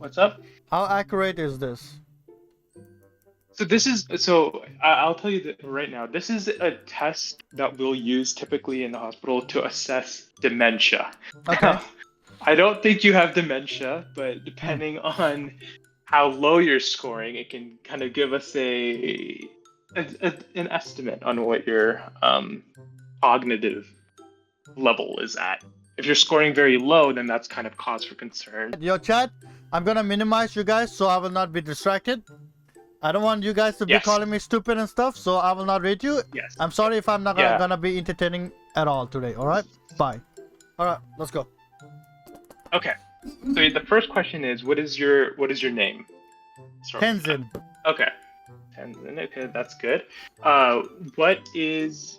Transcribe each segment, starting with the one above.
What's up? How accurate is this? I'll tell you that right now. This is a test that we'll use typically in the hospital to assess dementia. Okay. I don't think you have dementia, but Hmm. depending on how low you're scoring, it can kind of give us an estimate on what your cognitive level is at. If you're scoring very low, then that's kind of cause for concern. Your chat, I'm gonna minimize you guys so I will not be distracted. I don't want you guys to be Yes. calling me stupid and stuff, so I will not read you. Yes. I'm sorry if I'm not Yeah. gonna be entertaining at all today, alright? Bye. Alright, let's go. Okay. So the first question is, what is your name? Tenzin. Okay. Tenzin. Okay, that's good. What is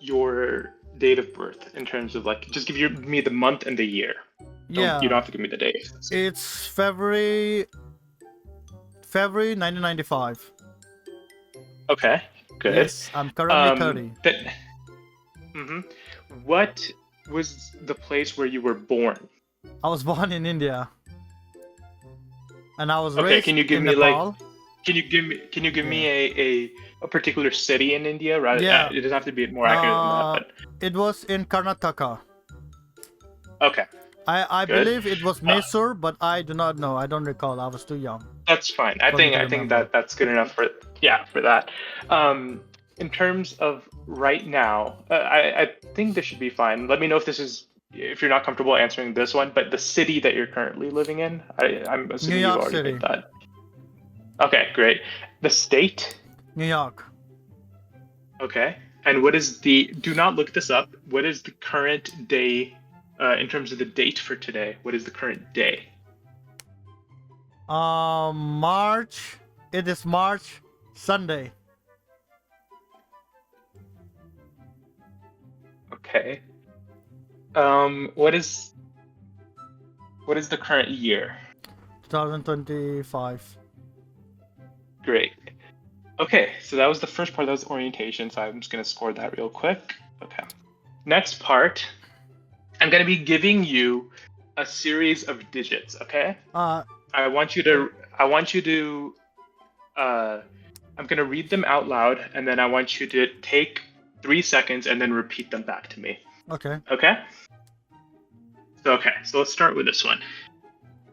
your date of birth in terms of like just me the month and the year. Yeah. You don't have to give me the date. It's February 1995. Okay. Good. Yes, I'm currently 30. What was the place where you were born? I was born in India. And I was Okay, raised can you give in me Nepal. can you give me a particular city in India? Right? Yeah. It doesn't have to be more accurate than that, It was in Karnataka. but okay. I Good. believe it was Mysore, but I do not know. I don't recall. I was too young. That's fine. I think that's good enough for that. In terms of right now, I think this should be fine. Let me know if you're not comfortable answering this one, but the city that you're currently living in, I'm assuming New you've York already City. did that. Okay, great. The state. New York. Okay. And do not look this up. What is the current day, in terms of the date for today? What is the current day? March. It is March Sunday. Okay. What is the current year? 2025. Great. Okay, so that was the first part. That was orientation, so I'm just going to score that real quick. Okay. Next part, I'm going to be giving you a series of digits, okay? I'm going to read them out loud, and then I want you to take 3 seconds and then repeat them back to me. Okay. Okay? So let's start with this one.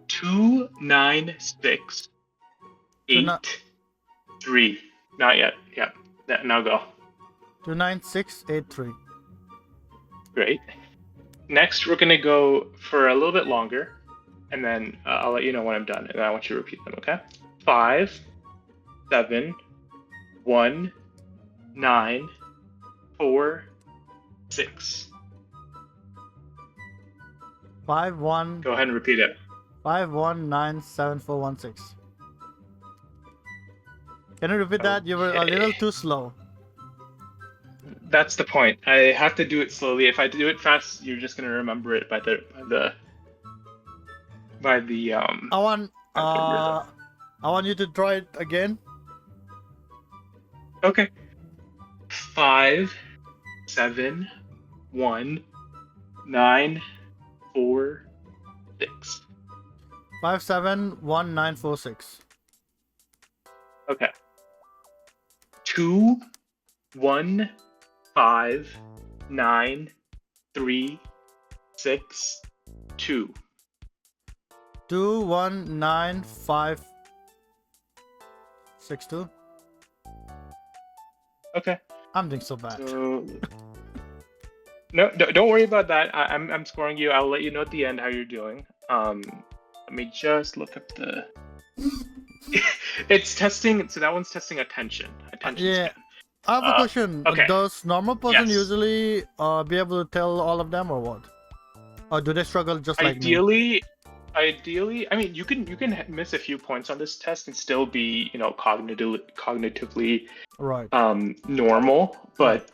29683. Not yet. Yeah. Now go. 29683. Great. Next, we're gonna go for a little bit longer, and then I'll let you know when I'm done, and then I want you to repeat them. Okay? 5, 7, 1, 9, 4, 6. 51. Go ahead and repeat it. 51974116. Can you repeat that? You were a little too slow. That's the point. I have to do it slowly. If I do it fast, you're just gonna remember it by the I want you to try it again. Okay. 5, 7, 1, 9, 4, 6. 571946. Okay. 2, 1, 5, 9, 3, 6, 2. 219562. Okay. I'm doing so bad. So, no, don't worry about that. I'm scoring you. I'll let you know at the end how you're doing. Let me just look up the. It's testing. So that one's testing attention. Yeah. Span. I have a question. Okay. Does normal person usually be able to tell all of them, or what? Or do they struggle just like me? Ideally, I mean, you can miss a few points on this test and still be, cognitively right. Normal, but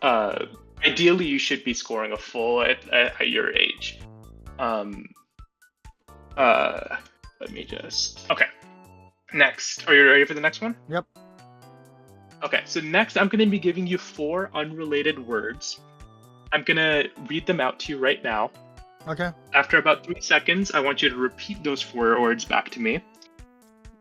ideally you should be scoring a full at your age. Let me just. Okay. Next, are you ready for the next one? Yep. Okay, so next I'm going to be giving you 4 unrelated words. I'm going to read them out to you right now, Okay. After about 3 seconds, I want you to repeat those 4 words back to me.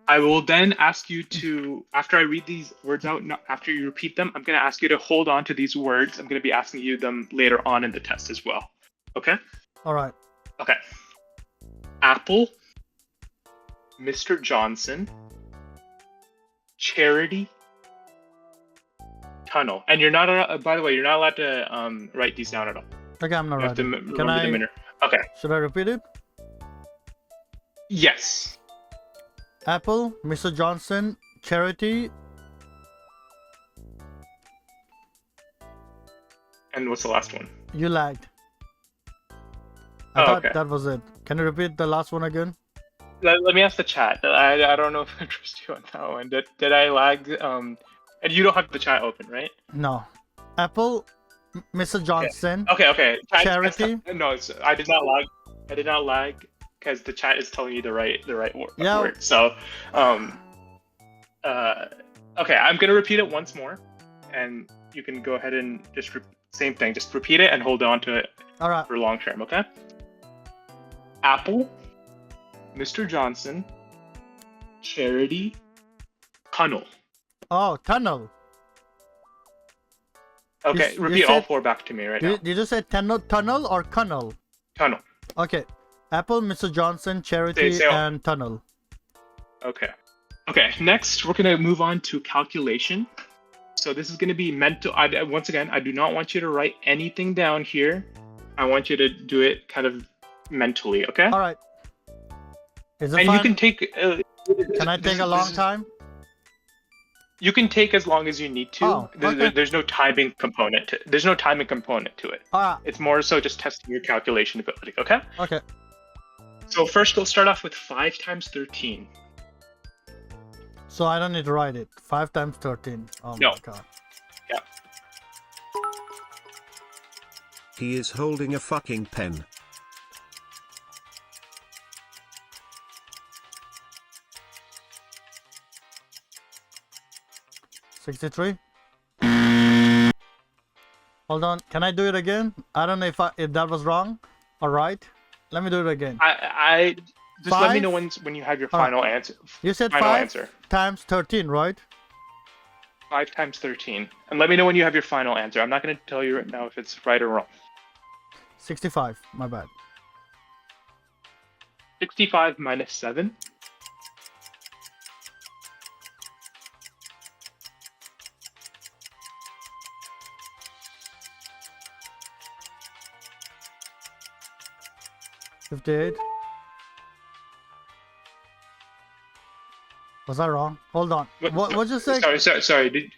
I will then ask you to, after I read these words out, after you repeat them, I'm going to ask you to hold on to these words. I'm going to be asking you them later on in the test as well. Okay? All right. Okay. Apple, Mr. Johnson, charity, tunnel. And you're not, by the way, you're not allowed to write these down at all. Okay, I'm not You have to ready. remember them in your... Okay. Should I repeat it? Yes. Apple, Mr. Johnson, charity. And what's the last one? You lagged. I thought okay. that was it. Can you repeat the last one again? Let me ask the chat. I don't know if I trust you on that one. Did I lag? And you don't have the chat open, right? No. Apple, Mr. Johnson. Okay. Charity. No, I did not lag. I did not lag because the chat is telling you the right Yeah. word. So, okay, I'm gonna repeat it once more, and you can go ahead and just same thing. Just repeat it and hold on to it. All right. For long term. Okay. Apple, Mr. Johnson, charity, tunnel. Oh, tunnel. Okay, repeat all 4 back to me right now. Did you say tunnel or cunnel? Tunnel. Okay. Apple, Mr. Johnson, charity, and tunnel. Okay. Okay, next we're going to move on to calculation. So this is going to be mental. Once again, I do not want you to write anything down here. I want you to do it kind of mentally, okay? All right. Is it and fine? You can take... can I take a long time? You can take as long as you need to. Oh, okay. There's no timing component. There's no timing component to it. It's more so just testing your calculation ability. Okay. Okay. So first, we'll start off with 5 times 13. So I don't need to write it. 5 times 13. Oh no. My god. Yeah. He is holding a fucking pen. $63. Hold on. Can I do it again? I don't know if that was wrong or right. Let me do it again. I just 5? Let me know when you have your final answer. You said final 5 answer. times 13, right? 5 times 13. And let me know when you have your final answer. I'm not going to tell you right now if it's right or wrong. 65. My bad. 65 minus 7. $58. Was I wrong? Hold on. What'd you say? Sorry.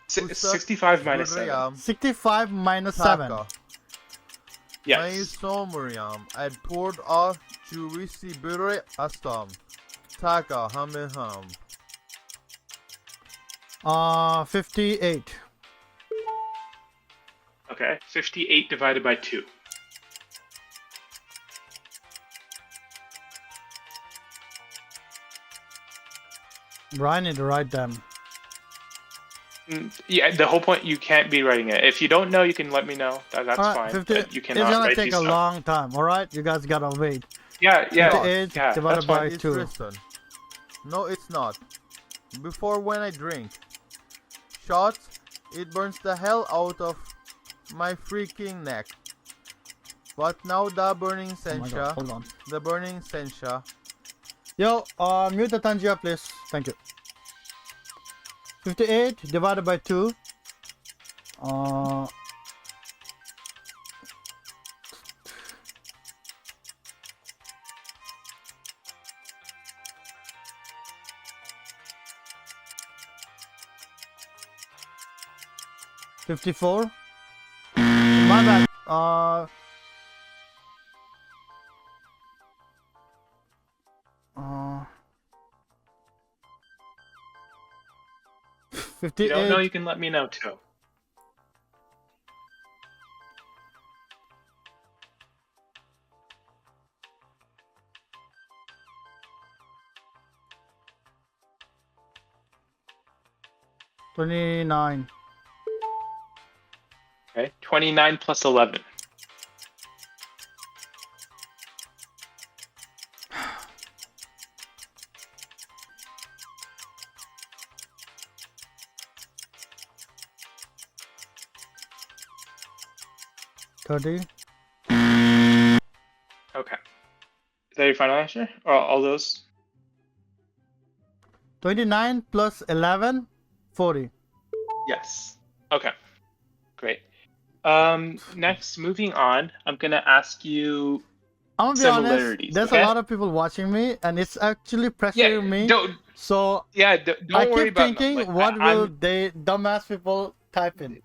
65 minus 7. 65 minus 7. Yes. I'd poured off Jurisi Bure Astam. Taka Hameham. 58. Okay. 58 divided by 2. Brian need to write them. Yeah, the whole point, you can't be writing it. If you don't know, you can let me know. That's fine. 50, you cannot it's gonna write take a long time, alright? You guys gotta wait. Yeah. 58 divided by 2. Listen. No, it's not. Before, when I drink shots, it burns the hell out of my freaking neck. But now the burning sencha. Hold on. The burning sencha. Yo, mute the Tangia, please. Thank you. 58 divided by 2. 54. My bad. 58. You don't know, you can let me know too. $29. Okay, 29 plus 11. 30. Okay. Is that your final answer? Or all those? 29 plus 11, 40. Yes. Okay. Great. Next, moving on, I'm gonna ask you I'm gonna be honest, similarities. there's a Okay? lot of people watching me, and it's actually Yeah. pressuring me. Don't. So Yeah. I Don't worry keep about thinking, what will they dumbass people type in?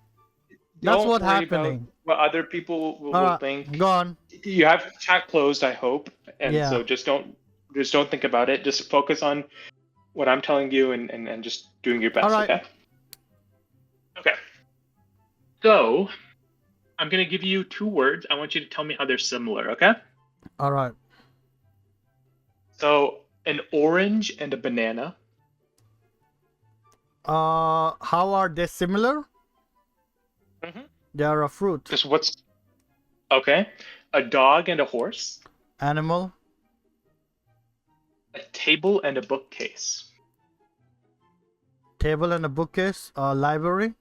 That's Don't what's worry about happening. what other people will Alright, think. go on. You have chat closed, I hope, and Yeah. so just don't think about it. Just focus on what I'm telling you and just doing your best. Alright. Okay. Okay. So I'm gonna give you 2 words. I want you to tell me how they're similar. Okay. Alright. So an orange and a banana. How are they similar? Mm-hmm. They are a fruit. Just what's okay? A dog and a horse. Animal. A table and a bookcase. Table and a bookcase. Library.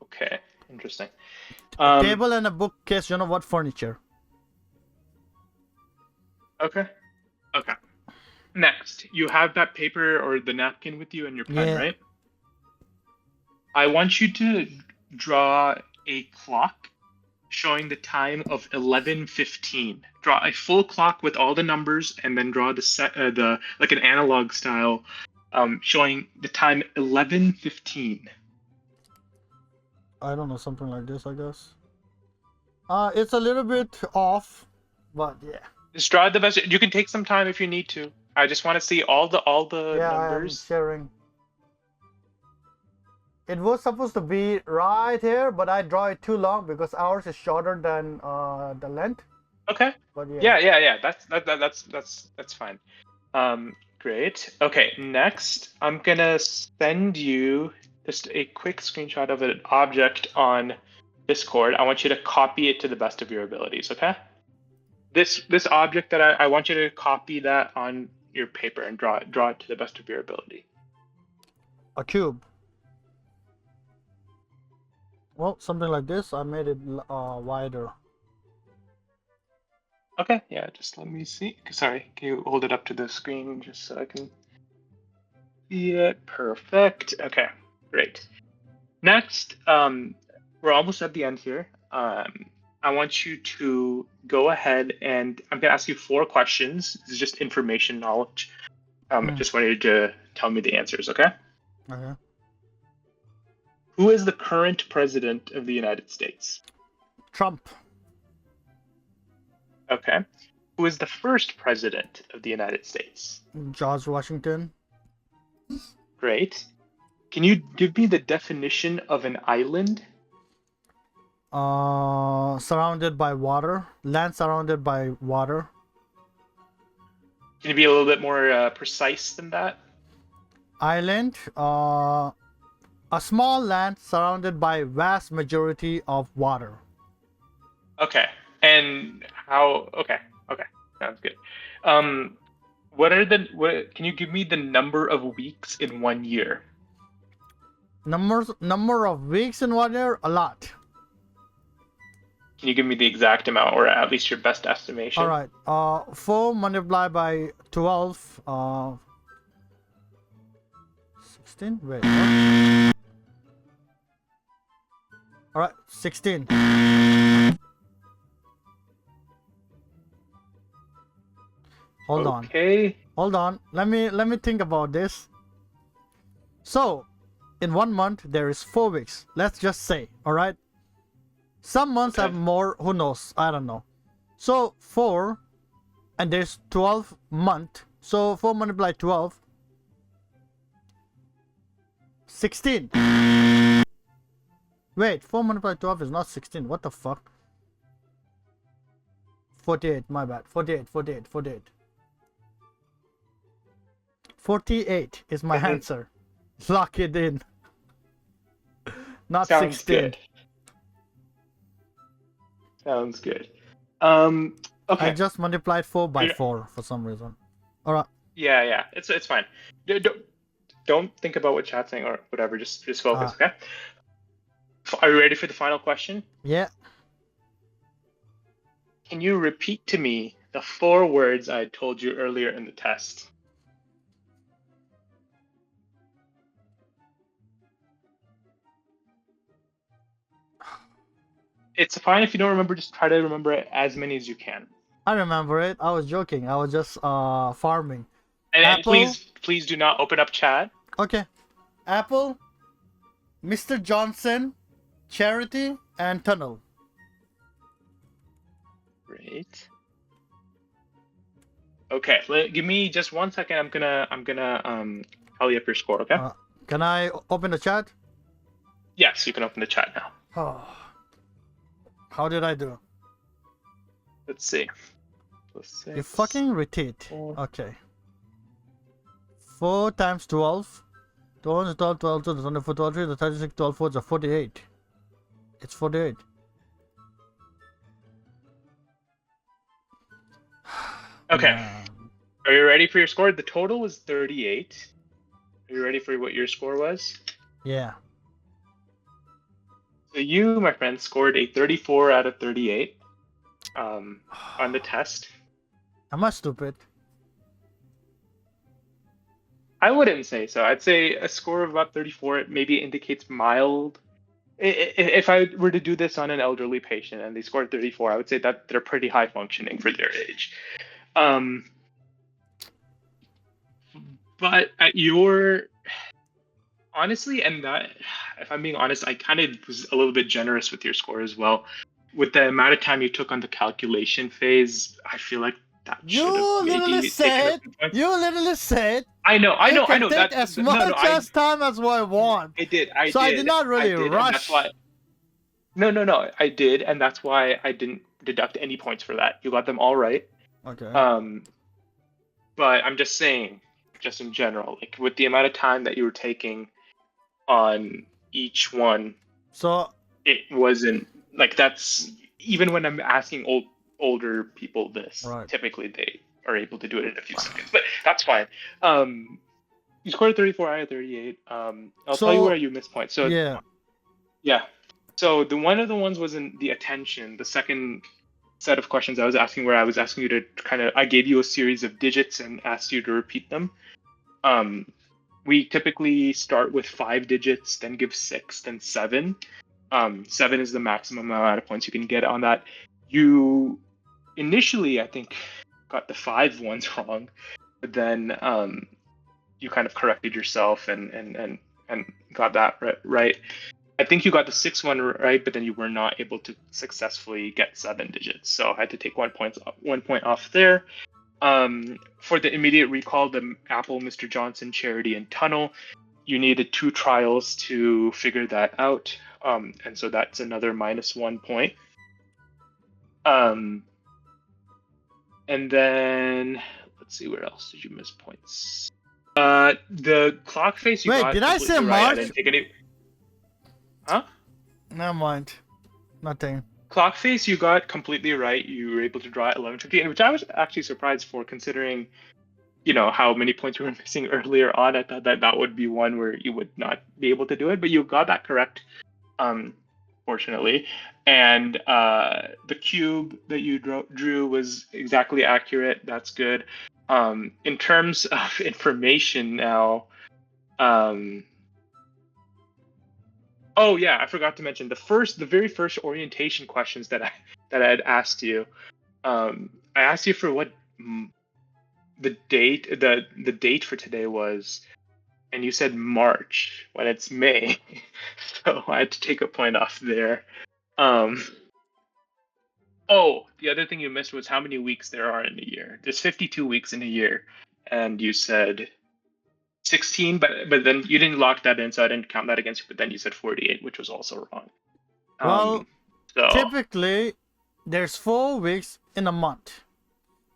Okay, interesting. Table and a bookcase. You know what? Furniture. Okay. Okay. Next, you have that paper or the napkin with you and your pen, Yeah. right? I want you to draw a clock showing the time of 11:15. Draw a full clock with all the numbers, and then draw the like an analog style, showing the time 11:15. I don't know, something like this, I guess. It's a little bit off, but yeah. Just draw the best. You can take some time if you need to. I just want to see all the Yeah, I'm numbers. sharing. It was supposed to be right here, but I draw it too long because ours is shorter than the length. Okay. But yeah. Yeah. That's fine. Great. Okay. Next, I'm gonna send you just a quick screenshot of an object on Discord. I want you to copy it to the best of your abilities. Okay. This object that I want you to copy that on your paper and draw it to the best of your ability. A cube. Well, something like this. I made it wider. Okay, yeah, just let me see. Sorry, can you hold it up to the screen just so I can see it? Perfect. Okay, great. Next, we're almost at the end here. I want you to go ahead and I'm gonna ask you 4 questions. This is just information knowledge. I just want you to tell me the answers, okay? Okay. Who is the current president of the United States? Trump. Okay. Who is the first president of the United States? George Washington. Great. Can you give me the definition of an island? Surrounded by water. Land surrounded by water. Can you be a little bit more precise than that? Island. A small land surrounded by vast majority of water. Okay. And how? Okay. Sounds good. Can you give me the number of weeks in 1 year? Number of weeks in 1 year? A lot. Can you give me the exact amount, or at least your best estimation? All right. 4 multiplied by 12. 16. Wait. What? All right. 16. Hold on. Okay. Hold on. Let me think about this. So, in 1 month there is 4 weeks. Let's just say. All right. Some months have more. Who knows? I don't know. So 4, and there's 12 month. So 4 multiplied 12. 16. Wait, 4 multiplied 12 is not 16. What the fuck? 48. My bad. 48. 48 is my answer. Lock it in. Not Sounds 16. Good. Sounds good. Okay. I just multiplied 4 by 4 for some reason. All right. Yeah. It's fine. Don't think about what chat's saying or whatever. Just focus, okay? Are you ready for the final question? Yeah. Can you repeat to me the 4 words I told you earlier in the test? It's fine if you don't remember, just try to remember as many as you can. I remember it. I was joking. I was just farming. And Apple. please do not open up chat. Okay. Apple, Mr. Johnson, Charity, and Tunnel. Great. Okay, give me just 1 second. I'm gonna tally up your score. Okay. Can I open the chat? Yes, you can open the chat now. Oh. How did I do? Let's see. You fucking retreat. 4. Okay. 4 times 12. 12, 12, 12, 12, 24, 12, 3, the 36, 12, 4 is 48. It's 48. Okay. Are you ready for your score? The total was 38. Are you ready for what your score was? Yeah. So you, my friend, scored a 34 out of 38 on the test. Am I stupid? I wouldn't say so. I'd say a score of about 34 maybe indicates mild. If I were to do this on an elderly patient and they scored 34, I would say that they're pretty high functioning for their age. But at your honestly, and that if I'm being honest, I kind of was a little bit generous with your score as well. With the amount of time you took on the calculation phase, I feel like that should have maybe taken up the points. You literally said. I know. You can take That, as no, much no, as time as I want. I did. I did not really rush. And that's why. No, I did, and that's why I didn't deduct any points for that. You got them all right. Okay. But I'm just saying, just in general, like with the amount of time that you were taking on each one, so it wasn't like that's even when I'm asking older people this, right. Typically they are able to do it in a few seconds, but that's fine. You scored 34 out of 38. I'll tell you where you missed points. So yeah. So one of the ones was in the attention. The second set of questions I was asking, where I was asking you to I gave you a series of digits and asked you to repeat them. We typically start with 5 digits, then give 6, then 7. 7 is the maximum amount of points you can get on that. You initially, I think, got the 5 ones wrong, but then you kind of corrected yourself and got that right. I think you got the 6th one right, but then you were not able to successfully get 7 digits, so I had to take 1 point off there. For the immediate recall, the Apple, Mr. Johnson, Charity, and Tunnel, you needed 2 trials to figure that out, and so that's another -1 point. And then let's see, where else did you miss points? The clock face you got. Wait, did I say right. March? I didn't take any. Huh? Never mind. Nothing. Clock face you got completely right. You were able to draw at 11:50, which I was actually surprised for, considering, how many points we were missing earlier on. I thought that would be one where you would not be able to do it, but you got that correct, fortunately. And the cube that you drew was exactly accurate. That's good. In terms of information now, oh yeah, I forgot to mention the very first orientation questions that I had asked you. I asked you for what the date for today was, and you said March when it's May, so I had to take a point off there. Oh, the other thing you missed was how many weeks there are in a year. There's 52 weeks in a year, and you said 16, but then you didn't lock that in, so I didn't count that against you. But then you said 48, which was also wrong. Well, typically there's 4 weeks in a month.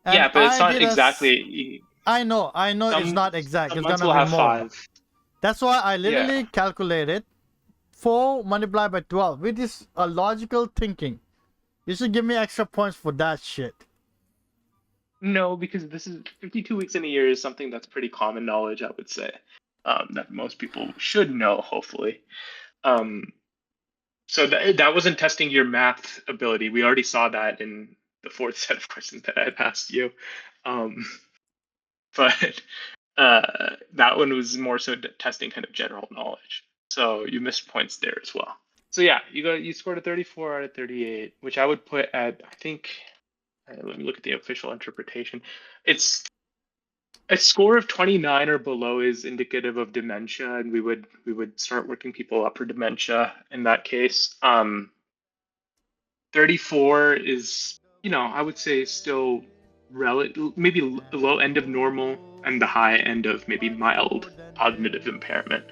And yeah, but it's not exactly. I know it's not exact. Some it's months gonna will be have more. 5. That's why I literally calculated 4 multiplied by 12, which is a logical thinking. You should give me extra points for that shit. No, because this is 52 weeks in a year is something that's pretty common knowledge, I would say, that most people should know, hopefully. So that wasn't testing your math ability. We already saw that in the fourth set of questions that I had asked you. But that one was more so testing kind of general knowledge. So you missed points there as well. So yeah, you scored a 34 out of 38, which I would put at, I think, let me look at the official interpretation. It's a score of 29 or below is indicative of dementia, and we would start working people up for dementia in that case. 34 is, I would say still maybe the low end of normal and the high end of maybe mild cognitive impairment.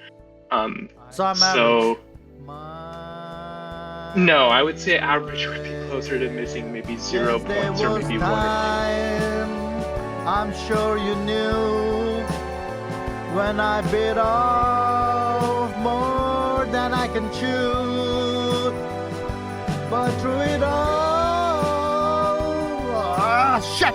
So I'm So average. no, I would say average would be closer to missing maybe 0 points or maybe 1 or 2. I'm sure you knew when I bit off more than I can chew. But through it all, shit!